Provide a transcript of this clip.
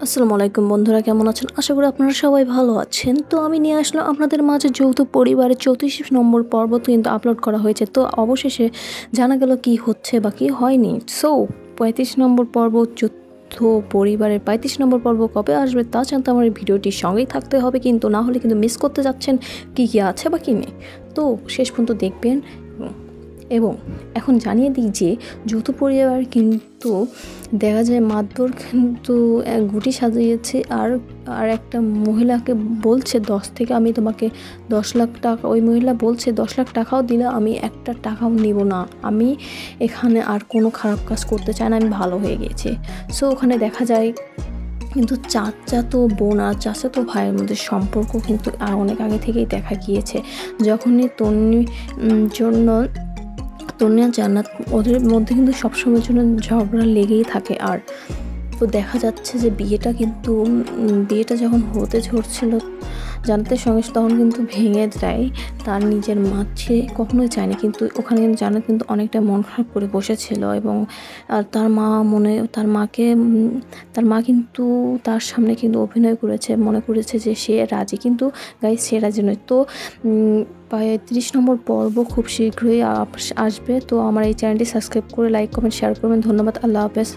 আসসালামু আলাইকুম বন্ধুরা, কেমন আছেন? আশা করি আপনারা সবাই ভালো আছেন। তো আমি নিয়ে আসলাম আপনাদের মাঝে যৌথ পরিবারের 34 নম্বর পর্ব কিন্তু আপলোড করা হয়েছে। তো অবশেষে জানা গেল কি হচ্ছে বা কি হয়নি। সো 35 নম্বর পর্ব যৌথ পরিবারের 35 নম্বর পর্ব কবে আসবে তা জানতে আমার এই ভিডিওটির সঙ্গেই থাকতে হবে, কিন্তু না হলে কিন্তু মিস করতে যাচ্ছেন কি আছে বা কি নেই। তো শেষ পর্যন্ত দেখবেন। এবং এখন জানিয়ে দিই যে যৌথ পরিবার কিন্তু দেখা যায় মাতবর কিন্তু গুটি সাজিয়েছে আর একটা মহিলাকে বলছে 10 থেকে আমি তোমাকে 10 লাখ টাকা, ওই মহিলা বলছে 10 লাখ টাকাও দিলে আমি একটা টাকাও নিব না, আমি এখানে আর কোনো খারাপ কাজ করতে চাই না, আমি ভালো হয়ে গেছি। সো ওখানে দেখা যায় কিন্তু চাচাতো বোন আর চাচাতো ভাইয়ের মধ্যে সম্পর্ক কিন্তু আর অনেক আগে থেকেই দেখা গিয়েছে। যখনই তন্নির জন্য তন্নি জান্নাত ওদের মধ্যে কিন্তু সবসময়ের জন্য ঝগড়া লেগেই থাকে। আর তো দেখা যাচ্ছে যে বিয়েটা যখন হতে ঝরছিল জান্নাতের সঙ্গে, তখন কিন্তু ভেঙে যায় তার নিজের মা। সে কখনোই চায়নি, কিন্তু ওখানে কিন্তু জান্নাত কিন্তু অনেকটা মন খারাপ করে বসেছিল। এবং তার মা কিন্তু তার সামনে কিন্তু অভিনয় করেছে, মনে করেছে যে সে রাজি, কিন্তু গাইস সে রাজি নয়। তো 35 নম্বর পর্ব খুব শীঘ্রই আসবে। তো আমার এই চ্যানেলটি সাবস্ক্রাইব করে লাইক কমেন্ট শেয়ার করবেন। ধন্যবাদ, আল্লাহ হাফেজ।